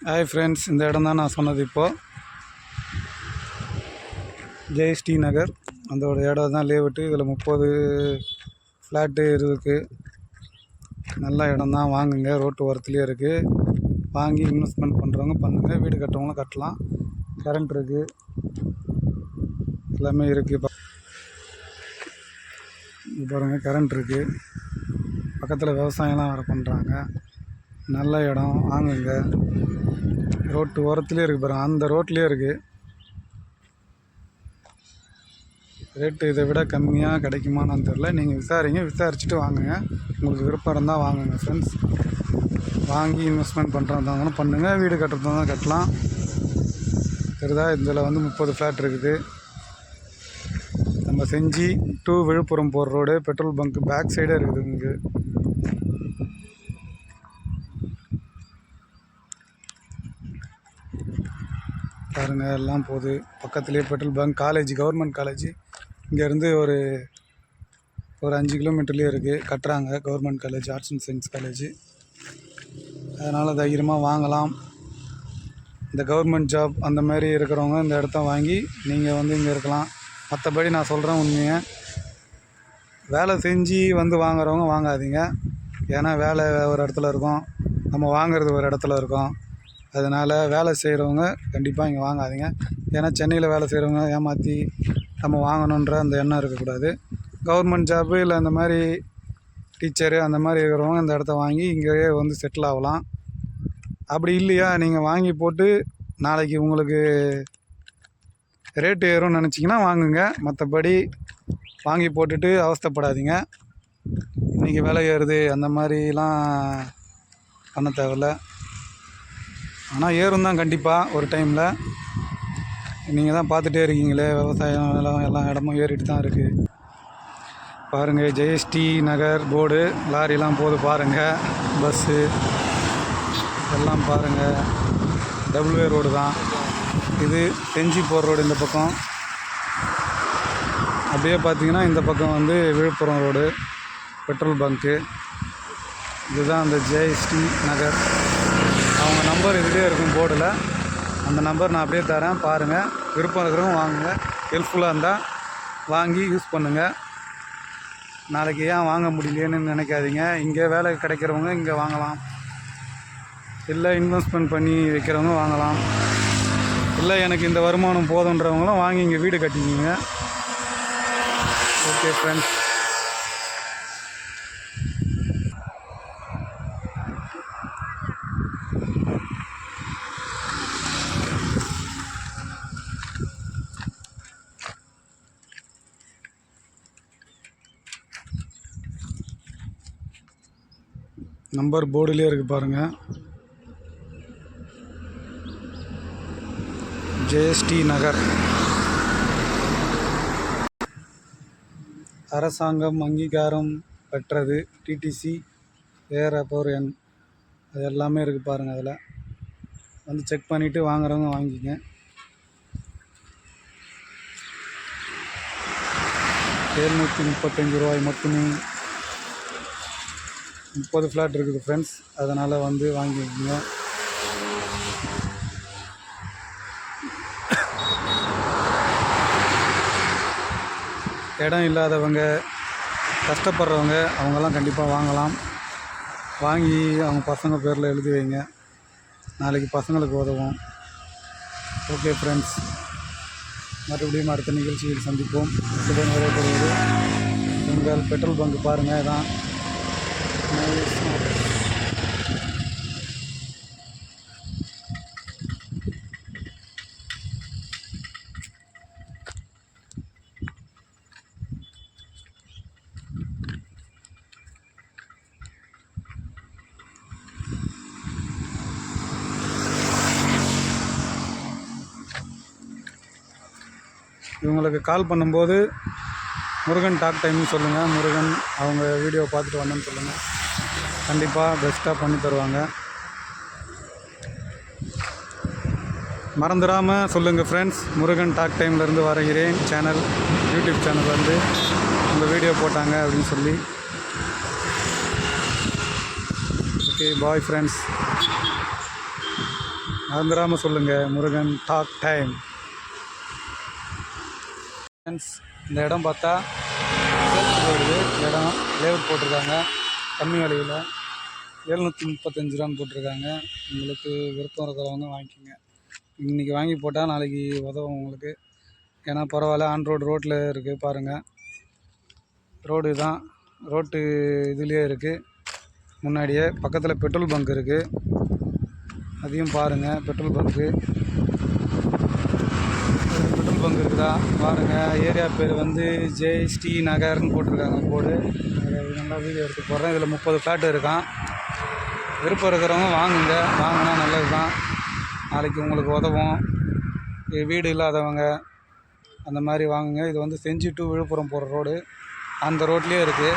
Hi friends, இந்த இடம் தான் நான் சொன்னது. இப்போது ஜெயஸ்ரீ நகர் அதோட இடம் தான் லேஅவுட்டு. இதில் 30 ஃப்ளாட்டு இருக்குது. நல்ல இடம் தான், வாங்குங்க. ரோட்டு ஓரத்துலேயே இருக்குது. வாங்கி இன்வெஸ்ட்மெண்ட் பண்ணுறவங்க பண்ணுங்கள், வீடு கட்டுறவங்களும் கட்டலாம். கரண்ட் இருக்குது, எல்லாமே இருக்குது. பாருங்கள், கரண்ட் இருக்குது. பக்கத்தில் விவசாயம்லாம் வேறு பண்ணுறாங்க. நல்ல இடம், வாங்குங்க. ரோட்டு ஓரத்துலேயே இருக்குது பாருங்கள், அந்த ரோட்லேயே இருக்குது. ரேட்டு இதை விட கம்மியாக கிடைக்குமான்னு தெரில. நீங்கள் விசாரிச்சுட்டு வாங்குங்க. உங்களுக்கு விருப்பம் இருந்தால் வாங்குங்க ஃப்ரெண்ட்ஸ். வாங்கி இன்வெஸ்ட்மெண்ட் பண்ணுறதாங்களும் பண்ணுங்கள், வீடு கட்டுறதா தான் கட்டலாம். சரிதா? இதில் 30 ஃப்ளாட் இருக்குது. நம்ம செஞ்சி டு விழுப்புரம் போகிற ரோடு, பெட்ரோல் பங்க் பேக் சைடே இருக்குது. உங்களுக்கு பாருங்கள், எல்லாம் போகுது. பக்கத்துலேயே petrol bunk, college, government college இங்கேருந்து ஒரு 5 கிலோமீட்டர்லேயே இருக்குது. கட்டுறாங்க government college, arts and science college. அதனால் தைரியமாக வாங்கலாம். இந்த கவர்மெண்ட் ஜாப் அந்த மாதிரி இருக்கிறவங்க இந்த இடத்த வாங்கி நீங்கள் இங்கே இருக்கலாம். மற்றபடி நான் சொல்கிறேன் உண்மையை, வேலை செஞ்சு வாங்குறவங்க வாங்காதீங்க. ஏன்னா வேலை ஒரு இடத்துல இருக்கும், நம்ம வாங்கிறது ஒரு இடத்துல இருக்கும். அதனால் வேலை செய்கிறவங்க கண்டிப்பாக இங்கே வாங்காதீங்க. ஏன்னா சென்னையில் வேலை செய்கிறவங்க ஏமாற்றி நம்ம வாங்கணுன்ற அந்த எண்ணம் இருக்கக்கூடாது. கவர்மெண்ட் ஜாப்பு இல்லை அந்த மாதிரி டீச்சரு அந்த மாதிரி இருக்கிறவங்க இந்த இடத்த வாங்கி இங்கேயே செட்டில் ஆகலாம். அப்படி இல்லையா, நீங்கள் வாங்கி போட்டு நாளைக்கு உங்களுக்கு ரேட்டு ஏறும்னு நினச்சிங்கன்னா வாங்குங்க. மற்றபடி வாங்கி போட்டுட்டு அவஸ்தைப்படாதீங்க. இன்றைக்கி விலை ஏறுது அந்த மாதிரிலாம் பண்ண தேவையில்ல. ஆனால் ஏறும் தான் கண்டிப்பாக ஒரு டைமில். நீங்கள் தான் பார்த்துட்டே இருக்கீங்களே, விவசாயம் எல்லா இடமும் ஏறிட்டு தான் இருக்குது. பாருங்கள், ஜெயஸ்ரீ நகர் போர்டு, லாரிலாம் போகுது பாருங்கள், பஸ்ஸு எல்லாம் பாருங்கள். டபுள்வே ரோடு தான் இது. செஞ்சி போகிற ரோடு இந்த பக்கம். அப்படியே பார்த்தீங்கன்னா இந்த பக்கம் விழுப்புரம் ரோடு, பெட்ரோல் பங்க்கு. இதுதான் அந்த ஜெயஸ்ரீ நகர். அவங்க நம்பர் இதுலேயே இருக்கும் போர்டில். அந்த நம்பர் நான் அப்படியே தரேன், பாருங்கள். விருப்பம் இருக்கிறவங்க வாங்குங்க. ஹெல்ப்ஃபுல்லாக இருந்தால் வாங்கி யூஸ் பண்ணுங்கள். நாளைக்கு ஏன் வாங்க முடியலையேன்னு நினைக்காதீங்க. இங்கே வேலை கிடைக்கிறவங்க இங்கே வாங்கலாம், இல்லை இன்வெஸ்ட்மெண்ட் பண்ணி வைக்கிறவங்க வாங்கலாம், இல்லை எனக்கு இந்த வருமானம் போதுன்றவங்களும் வாங்கி இங்கே வீடு கட்டிக்கிங்க. ஓகே ஃப்ரெண்ட்ஸ், நம்பர் போர்டுலேயே இருக்குது பாருங்கள். ஜெயஸ்ரீ நகர். அரசாங்கம் அங்கீகாரம் பெற்றது, டிடிசி, ஏர் அப்போர் எண், அது எல்லாமே இருக்குது பாருங்கள். அதில் செக் பண்ணிவிட்டு வாங்குறவங்க வாங்கிங்க. ₹735 மட்டுமே. 30 ஃப்ளாட் இருக்குது ஃப்ரெண்ட்ஸ். அதனால் வாங்கிக்கோங்க. இடம் இல்லாதவங்க, கஷ்டப்படுறவங்க, அவங்கெல்லாம் கண்டிப்பாக வாங்கலாம். வாங்கி அவங்க பசங்க பேரில் எழுதி வைங்க, நாளைக்கு பசங்களுக்கு உதவும். ஓகே ஃப்ரெண்ட்ஸ், மறுபடியும் அடுத்த நிகழ்ச்சியில் சந்திப்போம். இத்துடன் நிறைவேறுவது உங்கள் பெட்ரோல் பங்க். பாருங்கள், இதான் இவங்களுக்கு கால் பண்ணும்போது முருகன் டாக் டைம்னு சொல்லுங்கள். முருகன் அவங்க வீடியோ பார்த்துட்டு வந்தேன்னு சொல்லுங்கள். கண்டிப்பாக பெஸ்ட்டாக பண்ணி தருவாங்க. மறந்துடாமல் சொல்லுங்கள் ஃப்ரெண்ட்ஸ். முருகன் டாக் டைம்லேருந்து வருகிறேன், சேனல், யூடியூப் சேனல் உங்கள் வீடியோ போட்டாங்க அப்படின்னு சொல்லி. Okay, bye friends. மறந்துடாமல் சொல்லுங்கள். Murugan talk time. ஃப்ரெண்ட்ஸ், இந்த இடம் பார்த்தா சேல்ஸுக்கு வருது. இந்த இடம் லேஅவுட் போட்டிருக்காங்க கம்மி விலையில் 735 ரூபான்னு போட்டிருக்காங்க. உங்களுக்கு விருப்பம் இருக்கிறவங்க வாங்கிக்கோங்க. இன்றைக்கி வாங்கி போட்டால் நாளைக்கு உதவும் உங்களுக்கு. ஏன்னா பரவாயில்ல, ஆன் ரோட்டில் இருக்குது பாருங்கள். ரோடு தான், ரோட்டு இதுலேயே இருக்குது. முன்னாடியே பக்கத்தில் பெட்ரோல் பங்க் இருக்குது, அதையும் பாருங்கள். பெட்ரோல் பங்க் இருக்குதா பாருங்கள். ஏரியா பேர் வந்து ஜெயஸ்ரீ நகர்னு போட்டிருக்காங்க போர்டு. நல்லா வீடியோ எடுத்து போடுறேன். இதில் 30 ஃப்ளாட் இருக்கான். விருப்பம் இருக்கிறவங்க வாங்குங்க. வாங்கினா நல்லது தான், நாளைக்கு உங்களுக்கு உதவும். வீடு இல்லாதவங்க அந்த மாதிரி வாங்குங்க. இது வந்து செஞ்சி டு விழுப்புரம் போகிற ரோடு, அந்த ரோட்லேயே இருக்குது.